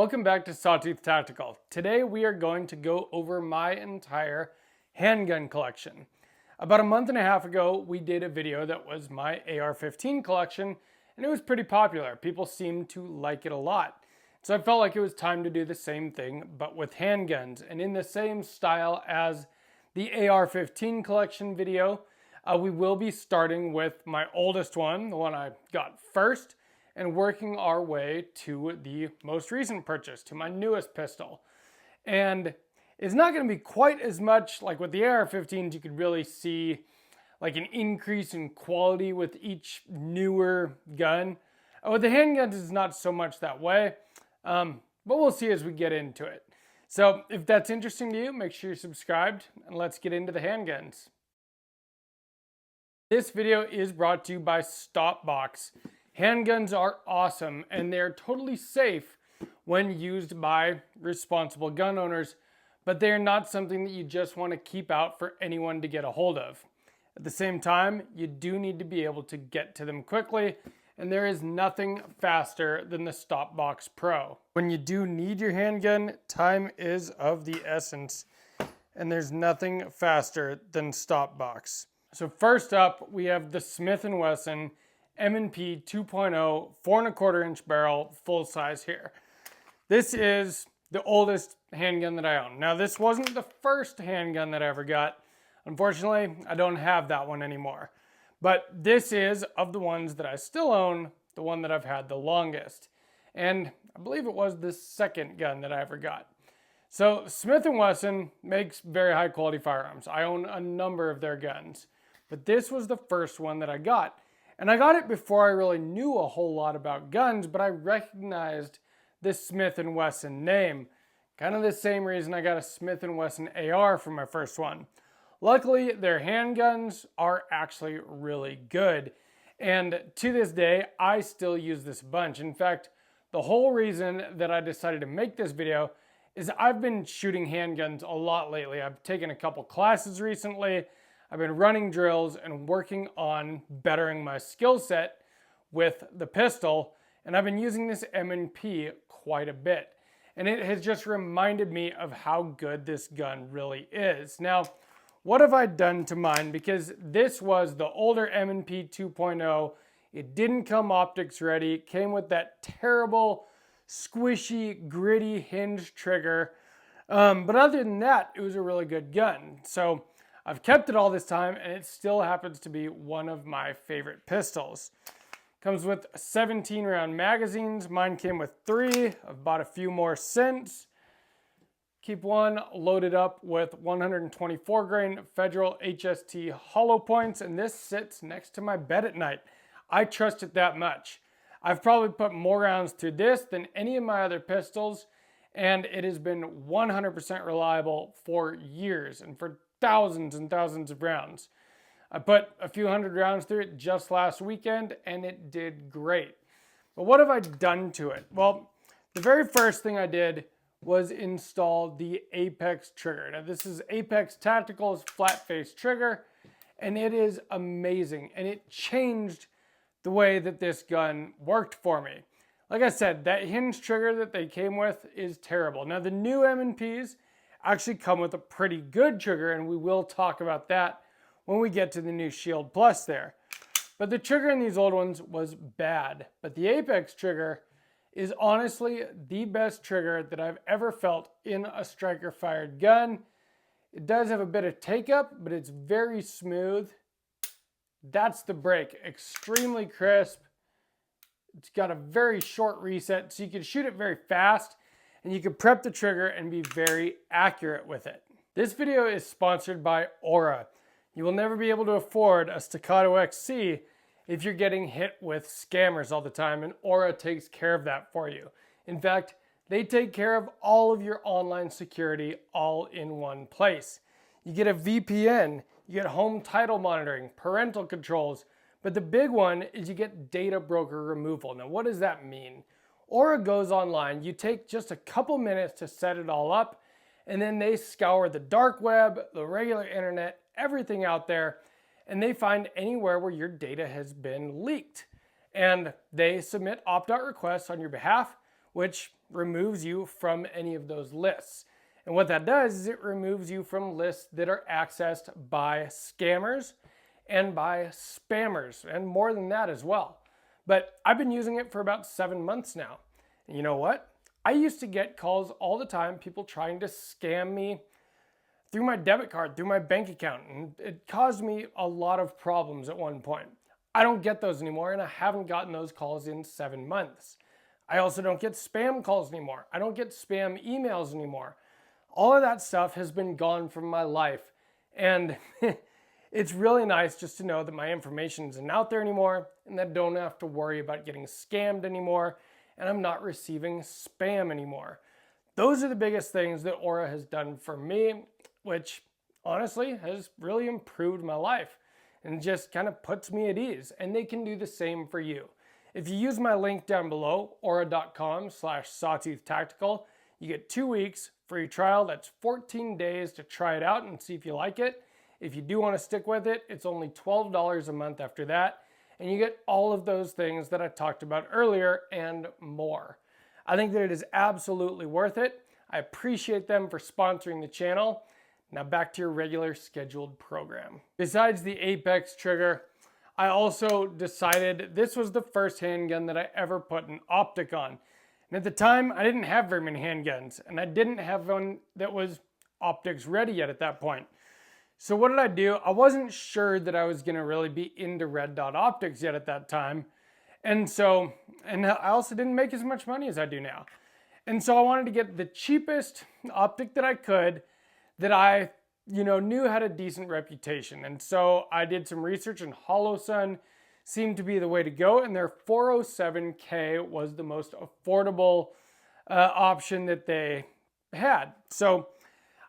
Welcome back to Sawtooth Tactical. Today we are going to go over my entire handgun collection. About a month and a half ago, we did a video that was my AR-15 collection, and it was pretty popular. People seemed to like it a lot. So I felt like it was time to do the same thing, but with handguns, and in the same style as the AR-15 collection video. We will be starting with my oldest one, the one I got first, and working our way to the most recent purchase, to my newest pistol. And it's not going to be quite as much like with the AR-15s. You could really see like an increase in quality with each newer gun. With the handguns, it's not so much that way, but we'll see as we get into it. So if that's interesting to you, make sure you're subscribed, and let's get into the handguns. This video is brought to you by Stopbox. Handguns are awesome, and they're totally safe when used by responsible gun owners, but they're not something that you just want to keep out for anyone to get a hold of. At the same time, you do need to be able to get to them quickly, and there is nothing faster than the Stopbox Pro. When you do need your handgun, time is of the essence, and there's nothing faster than Stopbox. So first up, we have the Smith & Wesson M&P 2.0 4¼ inch barrel full size here. This is the oldest handgun that I own. Now, this wasn't the first handgun that I ever got. Unfortunately, I don't have that one anymore. But this is, of the ones that I still own, the one that I've had the longest. And I believe it was the second gun that I ever got. So Smith & Wesson makes very high quality firearms. I own a number of their guns. But this was the first one that I got. And I got it before I really knew a whole lot about guns, but I recognized this Smith & Wesson name. Kind of the same reason I got a Smith & Wesson AR for my first one. Luckily, their handguns are actually really good. And to this day, I still use this a bunch. In fact, the whole reason that I decided to make this video is I've been shooting handguns a lot lately. I've taken a couple classes recently. I've been running drills and working on bettering my skill set with the pistol, and I've been using this M&P quite a bit. And it has just reminded me of how good this gun really is. Now, what have I done to mine? Because this was the older M&P 2.0. It didn't come optics ready. It came with that terrible, squishy, gritty hinge trigger. But other than that, it was a really good gun. So I've kept it all this time, and it still happens to be one of my favorite pistols. Comes with 17 round magazines. Mine came with 3. I've bought a few more since. Keep one loaded up with 124 grain Federal HST hollow points, and this sits next to my bed at night. I trust it that much. I've probably put more rounds through this than any of my other pistols, and it has been 100% reliable for years and for thousands and thousands of rounds. I put a few hundred rounds through it just last weekend, and it did great. But what have I done to it? Well, the very first thing I did was install the Apex trigger. Now, this is Apex Tactical's flat face trigger, and it is amazing, and it changed the way that this gun worked for me. Like I said, that hinge trigger that they came with is terrible. Now, the new M&Ps actually come with a pretty good trigger, and we will talk about that when we get to the new Shield Plus there. But the trigger in these old ones was bad. But the Apex trigger is honestly the best trigger that I've ever felt in a striker fired gun. It does have a bit of take up, but it's very smooth. That's the break. Extremely crisp. It's got a very short reset, so you can shoot it very fast, and you can prep the trigger and be very accurate with it. This video is sponsored by Aura. You will never be able to afford a Staccato XC if you're getting hit with scammers all the time, and Aura takes care of that for you. In fact, they take care of all of your online security all in one place. You get a VPN, you get home title monitoring, parental controls, but the big one is you get data broker removal. Now, what does that mean? Aura goes online, you take just a couple minutes to set it all up, and then they scour the dark web, the regular internet, everything out there, and they find anywhere where your data has been leaked. And they submit opt-out requests on your behalf, which removes you from any of those lists. And what that does is it removes you from lists that are accessed by scammers and by spammers, and more than that as well. But I've been using it for about 7 months now. And you know what? I used to get calls all the time, people trying to scam me through my debit card, through my bank account, and it caused me a lot of problems at one point. I don't get those anymore, and I haven't gotten those calls in 7 months. I also don't get spam calls anymore. I don't get spam emails anymore. All of that stuff has been gone from my life, and it's really nice just to know that my information isn't out there anymore, and that I don't have to worry about getting scammed anymore, and I'm not receiving spam anymore. Those are the biggest things that Aura has done for me, which honestly has really improved my life and just kind of puts me at ease. And they can do the same for you. If you use my link down below, aura.com/sawtooth-tactical, you get 2 weeks free trial. That's 14 days to try it out and see if you like it. If you do want to stick with it, it's only $12 a month after that. And you get all of those things that I talked about earlier and more. I think that it is absolutely worth it. I appreciate them for sponsoring the channel. Now back to your regular scheduled program. Besides the Apex trigger, I also decided this was the first handgun that I ever put an optic on. And at the time, I didn't have very many handguns, and I didn't have one that was optics ready yet at that point. So what did I do? I wasn't sure that I was gonna really be into red dot optics yet at that time. And I also didn't make as much money as I do now. And so I wanted to get the cheapest optic that I could that I knew had a decent reputation. And so I did some research, and Holosun seemed to be the way to go, and their 407K was the most affordable option that they had. So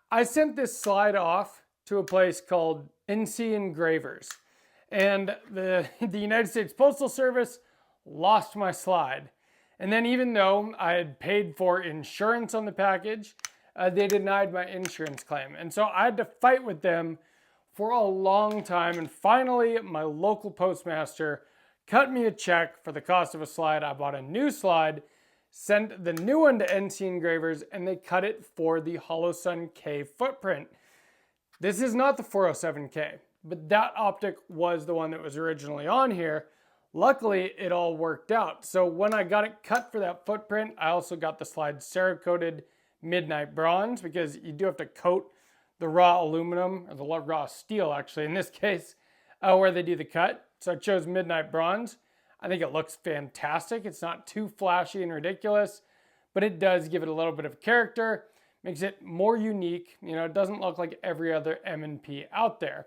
I sent this slide off to a place called NC Engravers, and the United States Postal Service lost my slide. And then even though I had paid for insurance on the package, they denied my insurance claim. And so I had to fight with them for a long time. And finally, my local postmaster cut me a check for the cost of a slide. I bought a new slide, sent the new one to NC Engravers, and they cut it for the Holosun K footprint. This is not the 407K, but that optic was the one that was originally on here. Luckily, it all worked out. So when I got it cut for that footprint, I also got the slide Cerakoted Midnight Bronze, because you do have to coat the raw aluminum, or the raw steel actually in this case, where they do the cut. So I chose Midnight Bronze. I think it looks fantastic. It's not too flashy and ridiculous, but it does give it a little bit of character, makes it more unique. It doesn't look like every other M&P out there.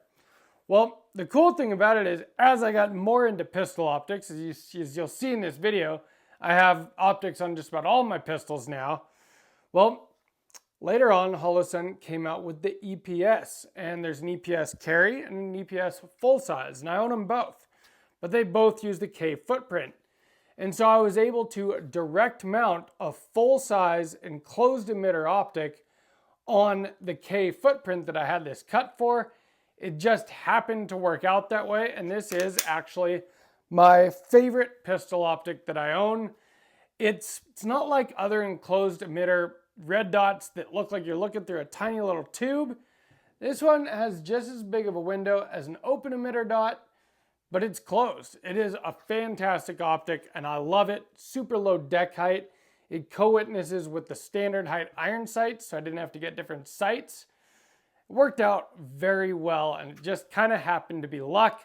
Well, the cool thing about it is, as I got more into pistol optics, as you'll see in this video, I have optics on just about all my pistols now. Well, later on, Holosun came out with the EPS, and there's an EPS Carry and an EPS full size, and I own them both, but they both use the K footprint. And so I was able to direct mount a full size enclosed emitter optic on the K footprint that I had this cut for. It just happened to work out that way, and this is actually my favorite pistol optic that I own. It's not like other enclosed emitter red dots that look like you're looking through a tiny little tube. This one has just as big of a window as an open emitter dot, but it's closed. It is a fantastic optic, and I love it. Super low deck height. It co-witnesses with the standard height iron sights, so I didn't have to get different sights. It worked out very well, and it just kind of happened to be luck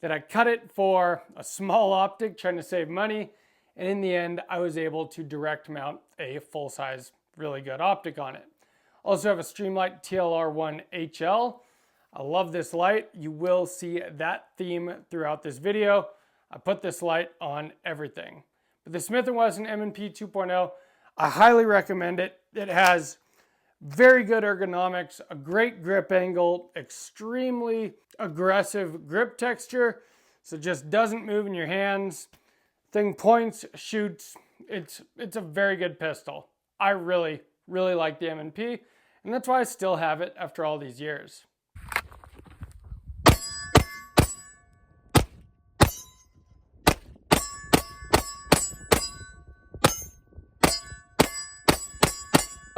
that I cut it for a small optic trying to save money, and in the end I was able to direct mount a full-size really good optic on it. Also have a Streamlight TLR-7 HL. I love this light. You will see that theme throughout this video. I put this light on everything. But the Smith & Wesson M&P 2.0, I highly recommend it. It has very good ergonomics, a great grip angle, extremely aggressive grip texture, so it just doesn't move in your hands. Thing points, shoots. It's a very good pistol. I really, really like the M&P, and that's why I still have it after all these years.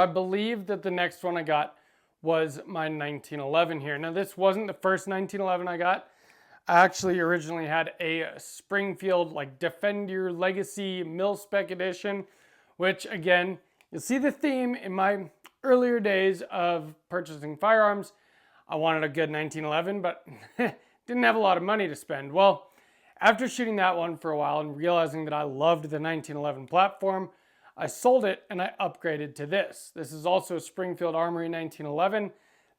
I believe that the next one I got was my 1911 here. Now this wasn't the first 1911 I got. I actually originally had a Springfield like Defend Your Legacy Mil-Spec edition, which again, you'll see the theme in my earlier days of purchasing firearms. I wanted a good 1911, but didn't have a lot of money to spend. Well, after shooting that one for a while and realizing that I loved the 1911 platform, I sold it and I upgraded to this. This is also a Springfield Armory 1911.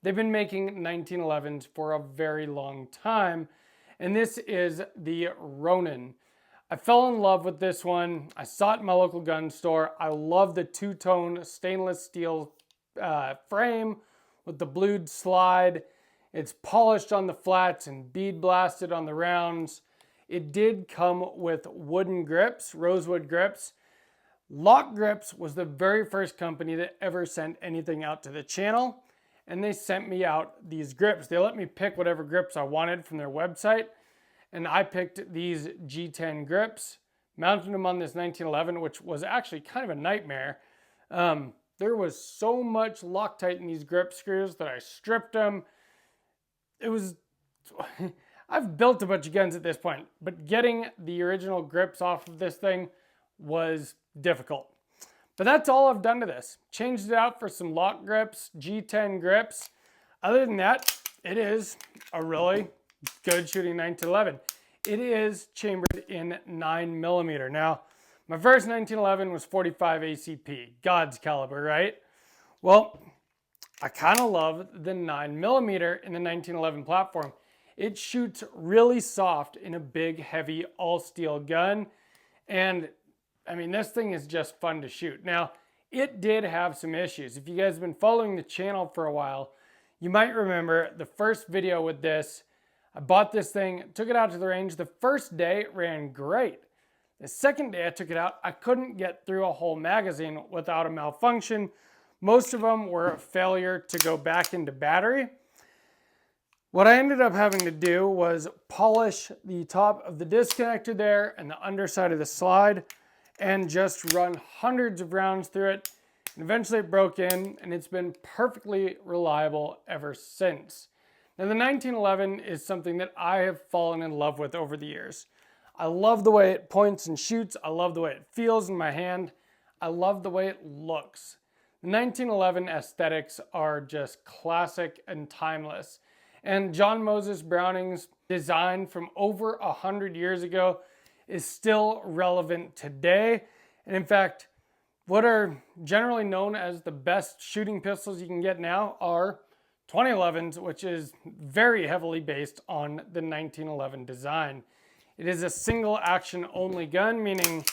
They've been making 1911s for a very long time, and this is the Ronin. I fell in love with this one. I saw it in my local gun store. I love the two-tone stainless steel frame with the blued slide. It's polished on the flats and bead blasted on the rounds. It did come with wooden grips, rosewood grips. Lock Grips was the very first company that ever sent anything out to the channel, and they sent me out these grips. They let me pick whatever grips I wanted from their website, and I picked these G10 grips, mounted them on this 1911, which was actually kind of a nightmare. There was so much Loctite in these grip screws that I stripped them. It was... I've built a bunch of guns at this point, but getting the original grips off of this thing was difficult. But that's all I've done to this. Changed it out for some Lock Grips, G10 grips. Other than that, it is a really good shooting 1911. It is chambered in 9mm. Now, my first 1911 was 45 ACP, God's caliber, right? Well, I kind of love the 9mm in the 1911 platform. It shoots really soft in a big, heavy, all-steel gun, and I mean, this thing is just fun to shoot. Now, it did have some issues. If you guys have been following the channel for a while, you might remember the first video with this. I bought this thing, took it out to the range. The first day it ran great. The second day I took it out, I couldn't get through a whole magazine without a malfunction. Most of them were a failure to go back into battery. What I ended up having to do was polish the top of the disconnector there and the underside of the slide, and just run hundreds of rounds through it. And eventually it broke in, and it's been perfectly reliable ever since. Now the 1911 is something that I have fallen in love with over the years. I love the way it points and shoots. I love the way it feels in my hand. I love the way it looks. The 1911 aesthetics are just classic and timeless. And John Moses Browning's design from over 100 years ago is still relevant today. And in fact, what are generally known as the best shooting pistols you can get now are 2011s, which is very heavily based on the 1911 design. It is a single action only gun, meaning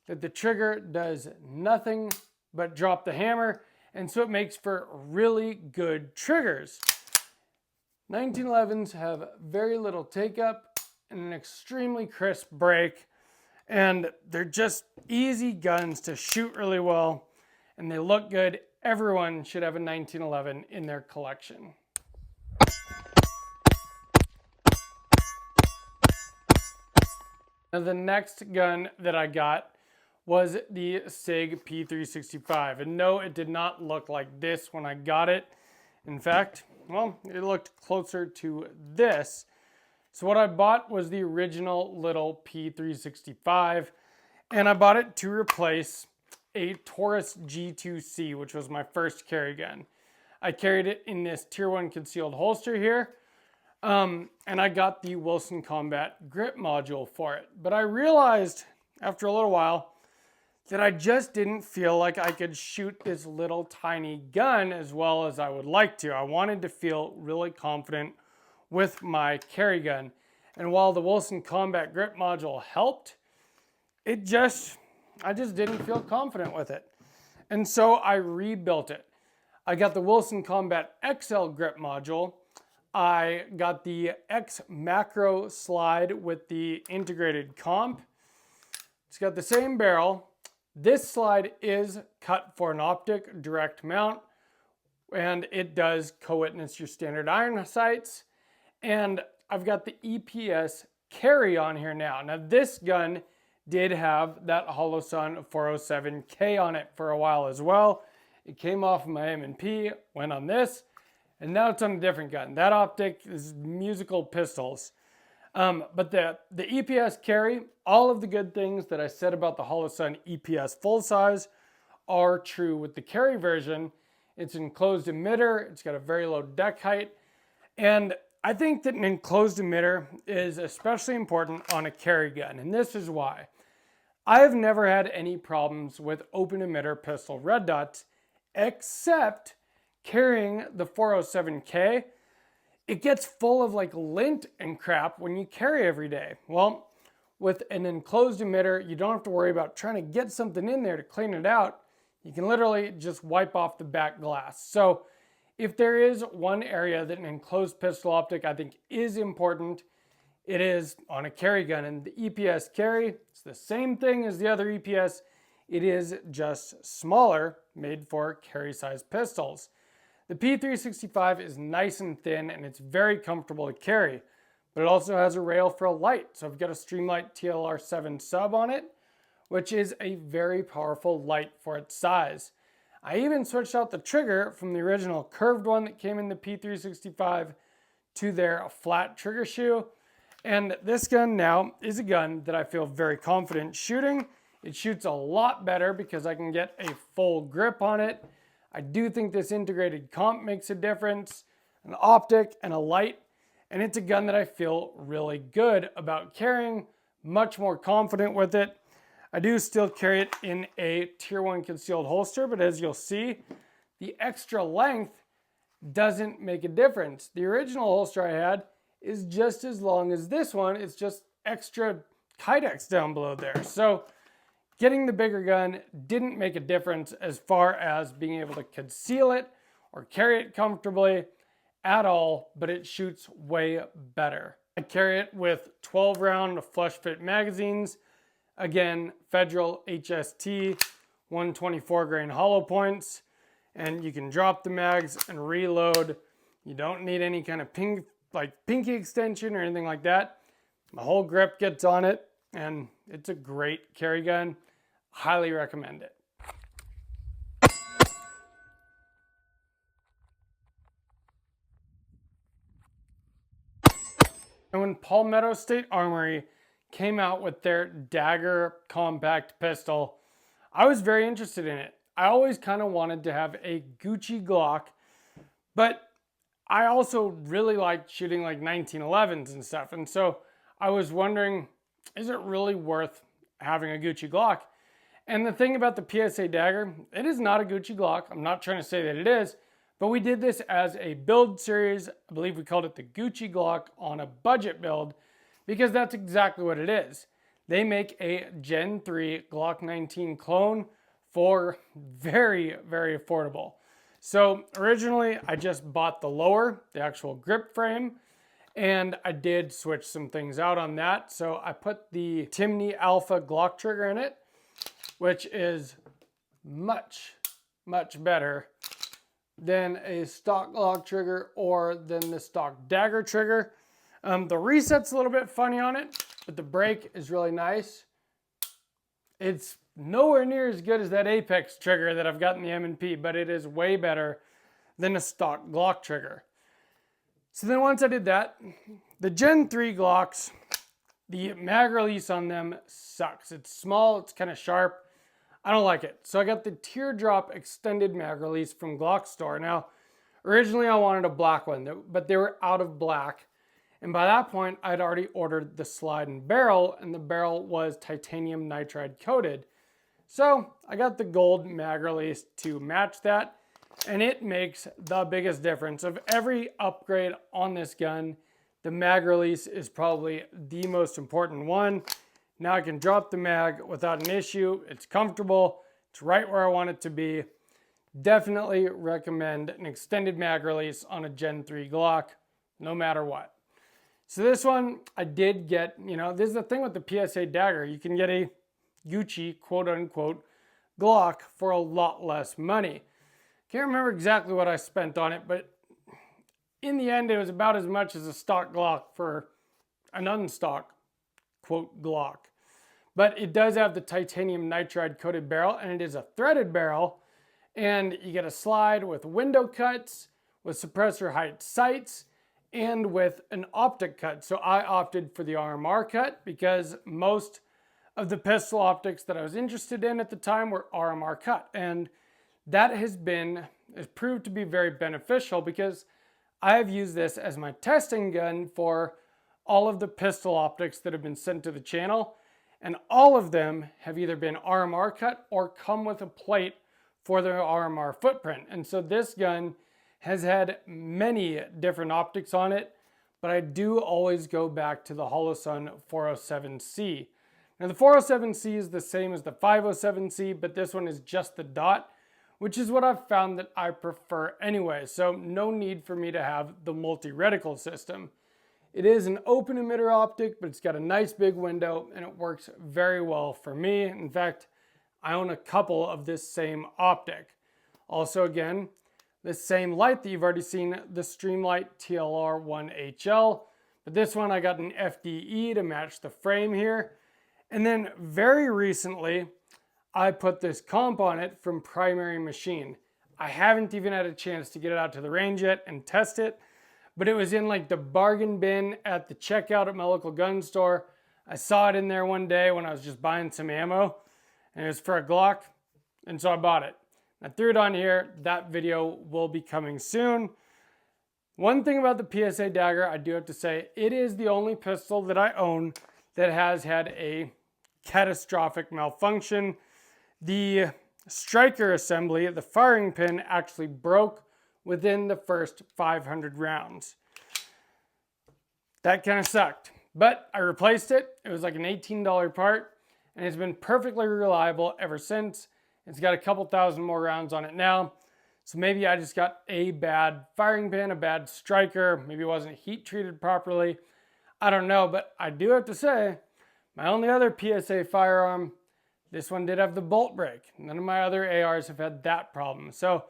that the trigger does nothing but drop the hammer, and so it makes for really good triggers. 1911s have very little take up and an extremely crisp break, and they're just easy guns to shoot really well, and they look good. Everyone should have a 1911 in their collection. Now the next gun that I got was the Sig P365, and no, it did not look like this when I got it. In fact, well, it looked closer to this. So what I bought was the original little P365, and I bought it to replace a Taurus G2C, which was my first carry gun. I carried it in this Tier 1 concealed holster here, and I got the Wesson Combat grip module for it. But I realized after a little while that I just didn't feel like I could shoot this little tiny gun as well as I would like to. I wanted to feel really confident with my carry gun. And while the Wesson Combat grip module helped, I just didn't feel confident with it. And so I rebuilt it. I got the Wesson Combat XL grip module. I got the X macro slide with the integrated comp. It's got the same barrel. This slide is cut for an optic direct mount, and it does co-witness your standard iron sights. And I've got the EPS Carry on here now. Now this gun did have that Holosun 407K on it for a while as well, It came off of my M&P, went on this, and now it's on a different gun. That optic is musical pistols. But the EPS Carry, all of the good things that I said about the Holosun EPS full size are true with the Carry version. It's an enclosed emitter, it's got a very low deck height, and I think that an enclosed emitter is especially important on a Carry gun, and this is why. I have never had any problems with open emitter pistol red dots, except carrying the 407K. It gets full of like lint and crap when you carry every day. Well, with an enclosed emitter, you don't have to worry about trying to get something in there to clean it out. You can literally just wipe off the back glass. So if there is one area that an enclosed pistol optic I think is important, it is on a Carry gun. And the EPS Carry, it's the same thing as the other EPS. It is just smaller, made for Carry size pistols. The P365 is nice and thin and it's very comfortable to carry, but it also has a rail for a light. So I've got a Streamlight TLR-7 Sub on it, which is a very powerful light for its size. I even switched out the trigger from the original curved one that came in the P365 to their flat trigger shoe. And this gun now is a gun that I feel very confident shooting. It shoots a lot better because I can get a full grip on it. I do think this integrated comp makes a difference, an optic and a light, and it's a gun that I feel really good about carrying, much more confident with it. I do still carry it in a tier 1 concealed holster, but as you'll see, the extra length doesn't make a difference. The original holster I had is just as long as this one. It's just extra Kydex down below there. So getting the bigger gun didn't make a difference as far as being able to conceal it or carry it comfortably at all, but it shoots way better. I carry it with 12 round flush fit magazines. Again, Federal HST 124 grain hollow points, and you can drop the mags and reload. You don't need any kind of pinky extension or anything like that. My whole grip gets on it, and it's a great carry gun. Highly recommend it. And when Palmetto State Armory came out with their Dagger compact pistol, I was very interested in it. I always kind of wanted to have a Gucci Glock, but I also really liked shooting like 1911s and stuff. And so I was wondering, is it really worth having a Gucci Glock? And the thing about the PSA Dagger, it is not a Gucci Glock. I'm not trying to say that it is, but we did this as a build series. I believe we called it the Gucci Glock on a budget build, because that's exactly what it is. They make a Gen 3 Glock 19 clone for very, very affordable. So originally I just bought the lower, the actual grip frame, and I did switch some things out on that. So I put the Timney Alpha Glock trigger in it, which is much, much better than a stock Glock trigger or than the stock Dagger trigger. The reset's a little bit funny on it, but the brake is really nice. It's nowhere near as good as that Apex trigger that I've got in the M&P, but it is way better than a stock Glock trigger. So then once I did that, the Gen 3 Glocks, the mag release on them sucks. It's small, it's kind of sharp. I don't like it. So I got the Teardrop extended mag release from Glock Store. Now, originally I wanted a black one, but they were out of black. And by that point, I'd already ordered the slide and barrel, and the barrel was titanium nitride coated. So I got the gold mag release to match that, and it makes the biggest difference. Of every upgrade on this gun, the mag release is probably the most important one. Now I can drop the mag without an issue. It's comfortable. It's right where I want it to be. Definitely recommend an extended mag release on a Gen 3 Glock, no matter what. So this one I did get, this is the thing with the PSA Dagger. You can get a Gucci quote unquote Glock for a lot less money. Can't remember exactly what I spent on it, but in the end it was about as much as a stock Glock for an unstock quote Glock. But it does have the titanium nitride coated barrel, and it is a threaded barrel, And you get a slide with window cuts, with suppressor height sights, and with an optic cut. So I opted for the RMR cut because most of the pistol optics that I was interested in at the time were RMR cut. And that has proved to be very beneficial because I have used this as my testing gun for all of the pistol optics that have been sent to the channel. And all of them have either been RMR cut or come with a plate for their RMR footprint. And so this gun has had many different optics on it, but I do always go back to the Holosun 407C. Now the 407C is the same as the 507C, but this one is just the dot, which is what I've found that I prefer anyway. So no need for me to have the multi-reticle system. It is an open emitter optic, but it's got a nice big window and it works very well for me. In fact, I own a couple of this same optic. Also again, this same light that you've already seen, the Streamlight TLR-7 HL, but this one I got an FDE to match the frame here. And then very recently, I put this comp on it from Primary Machine. I haven't even had a chance to get it out to the range yet and test it, but it was in like the bargain bin at the checkout at my local gun store. I saw it in there one day when I was just buying some ammo, and it was for a Glock, and so I bought it. I threw it on here. That video will be coming soon. One thing about the PSA Dagger, I do have to say, it is the only pistol that I own that has had a catastrophic malfunction. The striker assembly, the firing pin, actually broke within the first 500 rounds. That kind of sucked, but I replaced it. It was like an $18 part, and it's been perfectly reliable ever since. It's got a couple thousand more rounds on it now, so maybe I just got a bad firing pin, a bad striker, maybe it wasn't heat treated properly. I don't know, but I do have to say, my only other PSA firearm, this one did have the bolt break. None of my other ARs have had that problem. So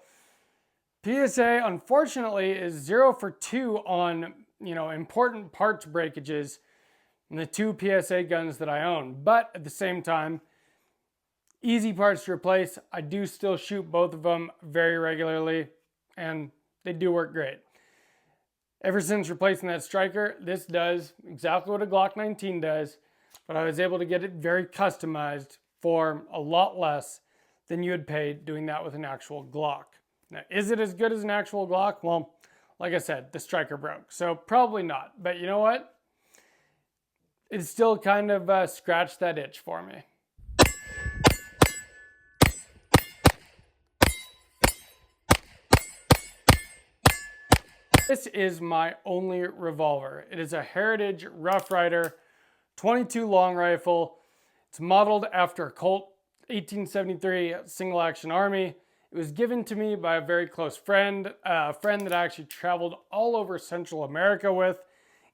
PSA, unfortunately, is 0 for 2 on, important parts breakages in the 2 PSA guns that I own. But at the same time, easy parts to replace. I do still shoot both of them very regularly, and they do work great. Ever since replacing that striker, this does exactly what a Glock 19 does, but I was able to get it very customized for a lot less than you would pay doing that with an actual Glock. Now, is it as good as an actual Glock? Well, like I said, the striker broke, so probably not. But you know what? It still kind of scratched that itch for me. This is my only revolver. It is a Heritage Rough Rider 22 long rifle. It's modeled after a Colt 1873 single action army. It was given to me by a very close friend, a friend that I actually traveled all over Central America with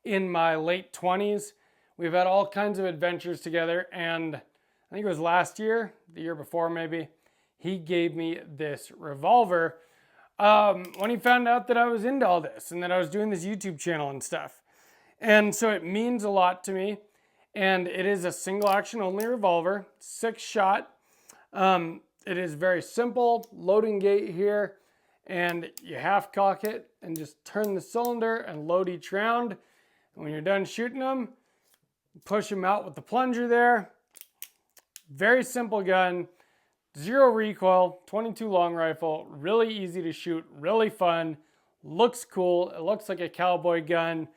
in my late 20s. We've had all kinds of adventures together, and I think it was last year, the year before maybe, he gave me this revolver when he found out that I was into all this and that I was doing this YouTube channel and stuff. And so it means a lot to me. And it is a single action only revolver, 6-shot. It is very simple, loading gate here, and you half cock it and just turn the cylinder and load each round. And when you're done shooting them, push them out with the plunger there. Very simple gun, 0 recoil, 22 long rifle, really easy to shoot, really fun, looks cool, it looks like a cowboy gun,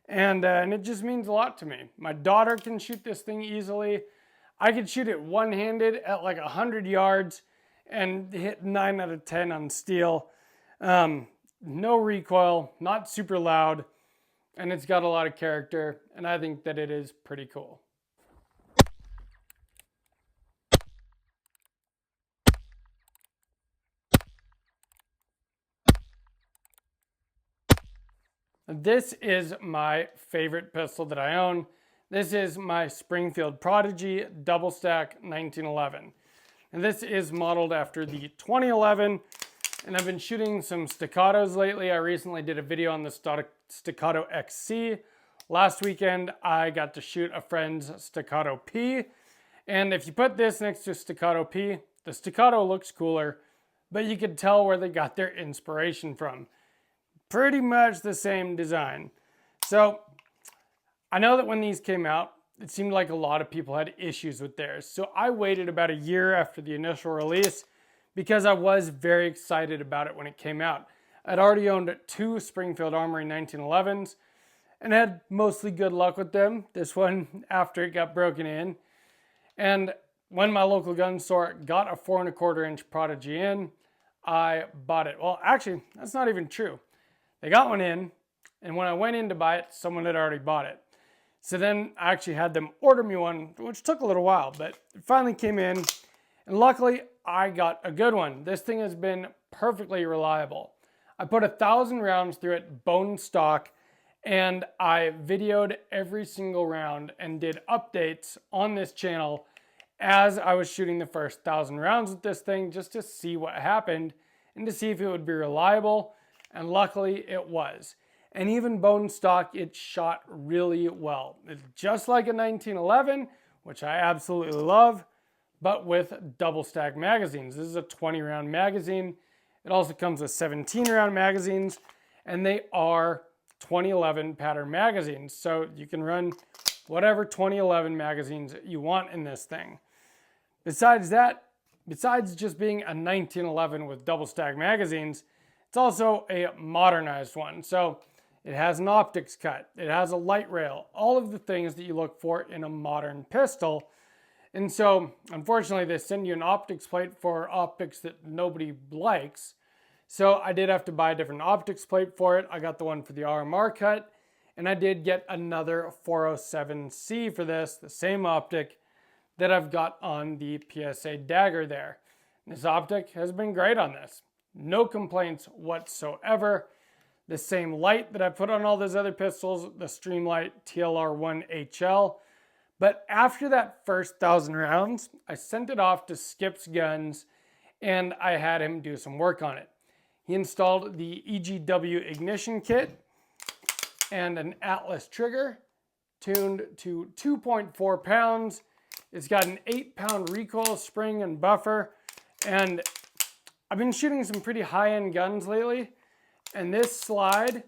and it just means a lot to me. My daughter can shoot this thing easily. I could shoot it one-handed at like 100 yards and hit 9 out of 10 on steel. No recoil, not super loud, and it's got a lot of character, and I think that it is pretty cool. This is my favorite pistol that I own. This is my Springfield Prodigy double stack 1911. And this is modeled after the 2011, and I've been shooting some Staccatos lately. I recently did a video on the Staccato XC. Last weekend, I got to shoot a friend's Staccato P. And if you put this next to Staccato P, the Staccato looks cooler, but you could tell where they got their inspiration from. Pretty much the same design. So I know that when these came out, it seemed like a lot of people had issues with theirs. So I waited about a year after the initial release because I was very excited about it when it came out. I'd already owned 2 Springfield Armory 1911s and had mostly good luck with them. This one after it got broken in. And when my local gun store got a 4 1/4 inch Prodigy in, I bought it. Well, actually, that's not even true. They got one in, and when I went in to buy it, someone had already bought it. So then I actually had them order me one, which took a little while, but it finally came in, and luckily I got a good one. This thing has been perfectly reliable. I put 1,000 rounds through it bone stock, and I videoed every single round and did updates on this channel as I was shooting the first 1,000 rounds with this thing, just to see what happened and to see if it would be reliable, and luckily it was. And even bone stock, it shot really well. It's just like a 1911, which I absolutely love, but with double stack magazines. This is a 20 round magazine. It also comes with 17 round magazines, and they are 2011 pattern magazines. So you can run whatever 2011 magazines you want in this thing. Besides that, besides just being a 1911 with double stack magazines, it's also a modernized one. So it has an optics cut, it has a light rail, all of the things that you look for in a modern pistol. And so, unfortunately, they send you an optics plate for optics that nobody likes. So I did have to buy a different optics plate for it. I got the one for the RMR cut, and I did get another 407C for this, the same optic that I've got on the PSA Dagger there. This optic has been great on this. No complaints whatsoever. The same light that I put on all those other pistols, the Streamlight TLR-7 HL. But after that first 1,000 rounds, I sent it off to Skip's Guns and I had him do some work on it. He installed the EGW ignition kit and an Atlas trigger, tuned to 2.4 pounds. It's got an 8-pound recoil spring and buffer, and I've been shooting some pretty high-end guns lately, and this slide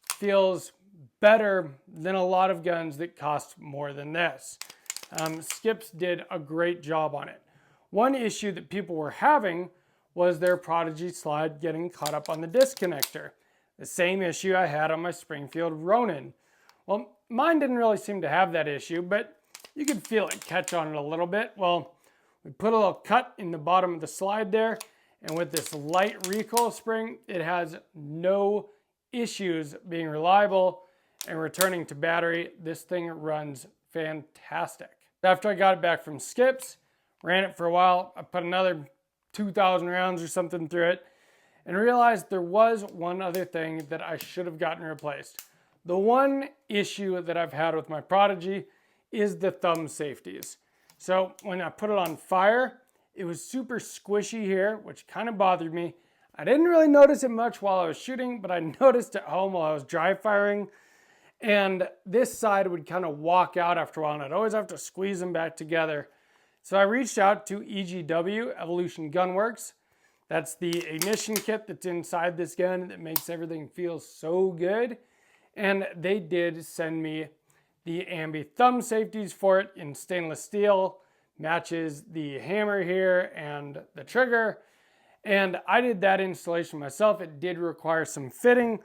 feels better than a lot of guns that cost more than this. Skips did a great job on it. One issue that people were having was their Prodigy slide getting caught up on the disconnector. The same issue I had on my Springfield Ronin. Well, mine didn't really seem to have that issue, but you could feel it catch on it a little bit. Well, we put a little cut in the bottom of the slide there, and with this light recoil spring, it has no issues being reliable and returning to battery. This thing runs fantastic. After I got it back from Skips, ran it for a while, I put another 2,000 rounds or something through it, and realized there was one other thing that I should have gotten replaced. The one issue that I've had with my Prodigy is the thumb safeties. So when I put it on fire, it was super squishy here, which kind of bothered me. I didn't really notice it much while I was shooting, but I noticed at home while I was dry firing. And this side would kind of walk out after a while, and I'd always have to squeeze them back together. So I reached out to EGW, Evolution Gunworks. That's the ignition kit that's inside this gun that makes everything feel so good. And they did send me the ambi thumb safeties for it in stainless steel. Matches the hammer here and the trigger. And I did that installation myself. It did require some fitting,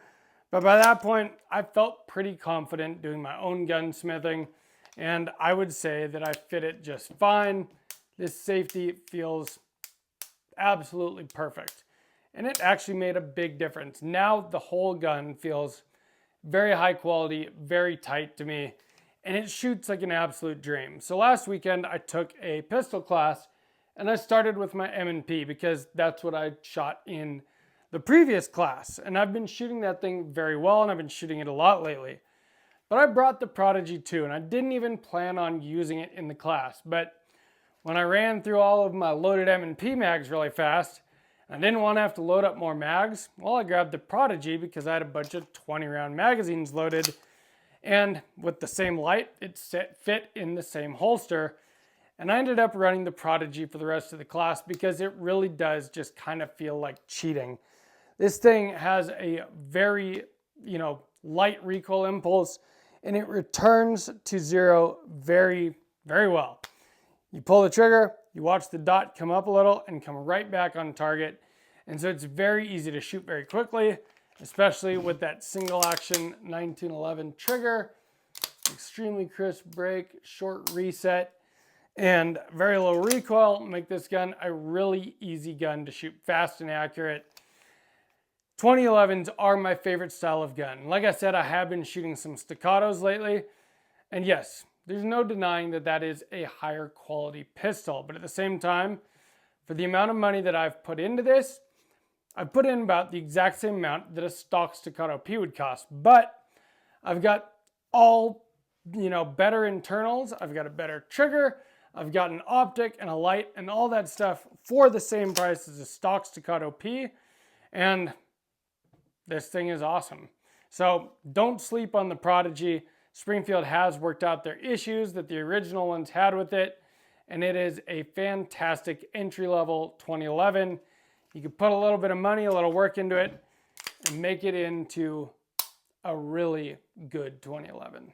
but by that point, I felt pretty confident doing my own gunsmithing, and I would say that I fit it just fine. This safety feels absolutely perfect, and it actually made a big difference. Now the whole gun feels very high quality, very tight to me, and it shoots like an absolute dream. So last weekend, I took a pistol class, and I started with my M&P because that's what I shot in the previous class. And I've been shooting that thing very well, and I've been shooting it a lot lately. But I brought the Prodigy 2, and I didn't even plan on using it in the class. But when I ran through all of my loaded M&P mags really fast, and I didn't want to have to load up more mags, well, I grabbed the Prodigy because I had a bunch of 20-round magazines loaded. And with the same light, it fit in the same holster. And I ended up running the Prodigy for the rest of the class because it really does just kind of feel like cheating. This thing has a very, light recoil impulse, and it returns to zero very, very well. You pull the trigger, you watch the dot come up a little and come right back on target. And so it's very easy to shoot very quickly, especially with that single action 1911 trigger. Extremely crisp break, short reset, and very low recoil make this gun a really easy gun to shoot fast and accurate. 2011s are my favorite style of gun. Like I said, I have been shooting some Staccatos lately, and yes, there's no denying that that is a higher quality pistol, but at the same time, for the amount of money that I've put into this, I've put in about the exact same amount that a stock Staccato P would cost, but I've got all, better internals, I've got a better trigger, I've got an optic and a light and all that stuff for the same price as a stock Staccato P, and this thing is awesome. So don't sleep on the Prodigy. Springfield has worked out their issues that the original ones had with it, and it is a fantastic entry-level 2011. You can put a little bit of money, a little work into it, and make it into a really good 2011.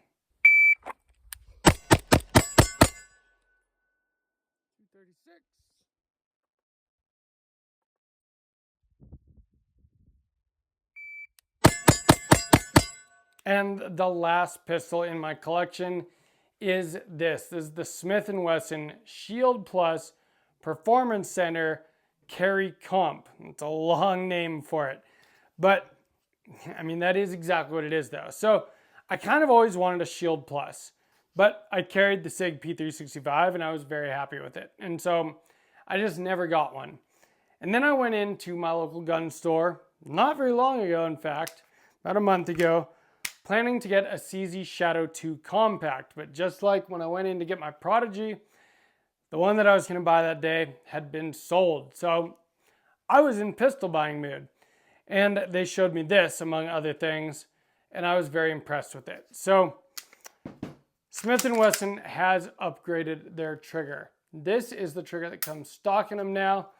236. And the last pistol in my collection is this. This is the Smith & Wesson Shield Plus Performance Center Carry Comp. It's a long name for it. But, that is exactly what it is though. So, I kind of always wanted a Shield Plus. But I carried the Sig P365 and I was very happy with it. And so, I just never got one. And then I went into my local gun store, not very long ago in fact, about a month ago, planning to get a CZ Shadow 2 Compact, but just like when I went in to get my Prodigy, the one that I was going to buy that day had been sold. So I was in pistol buying mood, and they showed me this among other things, and I was very impressed with it. So Smith & Wesson has upgraded their trigger. This is the trigger that comes stock in them now,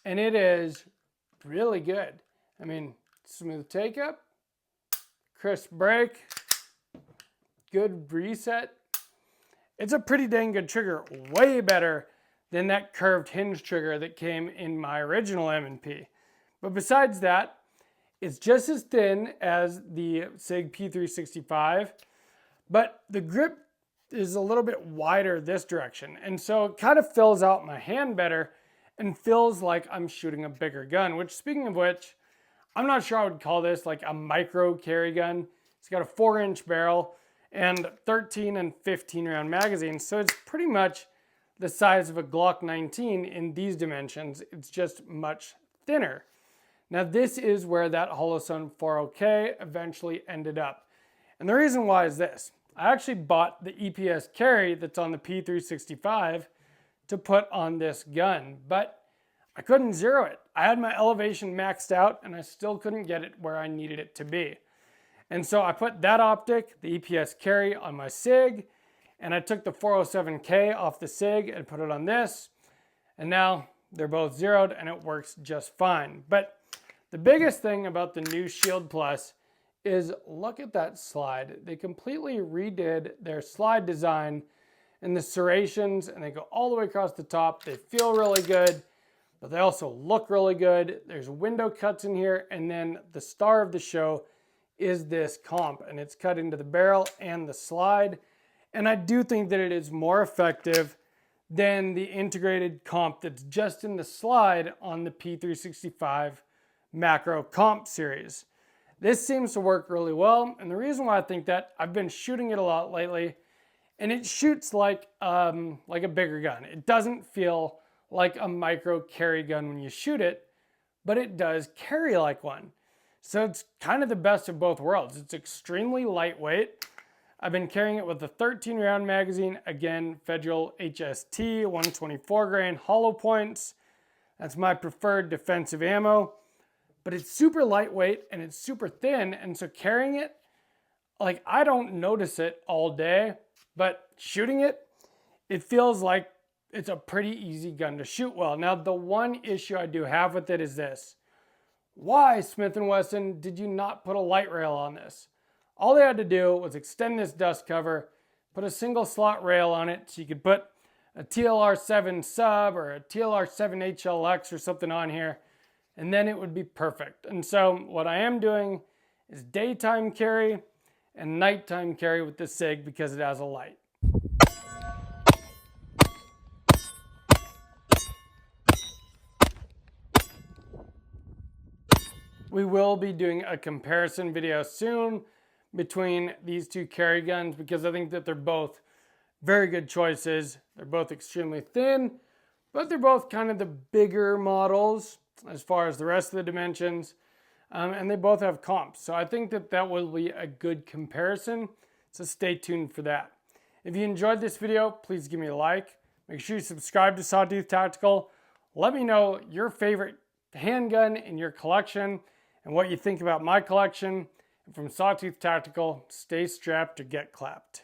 and it is really good. Smooth take up, crisp break, good reset. It's a pretty dang good trigger, way better than that curved hinge trigger that came in my original M&P. But besides that, it's just as thin as the Sig P365, but the grip is a little bit wider this direction. And so it kind of fills out my hand better and feels like I'm shooting a bigger gun, which, speaking of which, I'm not sure I would call this like a micro carry gun. It's got a 4-inch barrel and 13 and 15 round magazines. So it's pretty much the size of a Glock 19 in these dimensions. It's just much thinner. Now this is where that Holosun 40K eventually ended up. And the reason why is this. I actually bought the EPS Carry that's on the P365 to put on this gun, but I couldn't zero it. I had my elevation maxed out and I still couldn't get it where I needed it to be. And so I put that optic, the EPS Carry, on my Sig, and I took the 407K off the Sig and put it on this, and now they're both zeroed and it works just fine. But the biggest thing about the new Shield Plus is look at that slide. They completely redid their slide design and the serrations, and they go all the way across the top. They feel really good, but they also look really good. There's window cuts in here, and then the star of the show is this comp, and it's cut into the barrel and the slide. And I do think that it is more effective than the integrated comp that's just in the slide on the P365 macro comp series. This seems to work really well, and the reason why I think that, I've been shooting it a lot lately, and it shoots like a bigger gun. It doesn't feel like a micro carry gun when you shoot it, but it does carry like one. So it's kind of the best of both worlds. It's extremely lightweight. I've been carrying it with a 13 round magazine, again, Federal HST, 124 grain hollow points. That's my preferred defensive ammo, but it's super lightweight and it's super thin. And so carrying it, I don't notice it all day, but shooting it, it feels like it's a pretty easy gun to shoot well. Now, the one issue I do have with it is this. Why, Smith & Wesson, did you not put a light rail on this? All they had to do was extend this dust cover, put a single slot rail on it so you could put a TLR-7 Sub or a TLR-7 HLX or something on here, and then it would be perfect. And so what I am doing is daytime carry and nighttime carry with the Sig because it has a light. We will be doing a comparison video soon between these two carry guns because I think that they're both very good choices. They're both extremely thin, but they're both kind of the bigger models as far as the rest of the dimensions, and they both have comps. So I think that that will be a good comparison, so stay tuned for that. If you enjoyed this video, please give me a like. Make sure you subscribe to Sawtooth Tactical. Let me know your favorite handgun in your collection and what you think about my collection. And from Sawtooth Tactical, stay strapped or get clapped.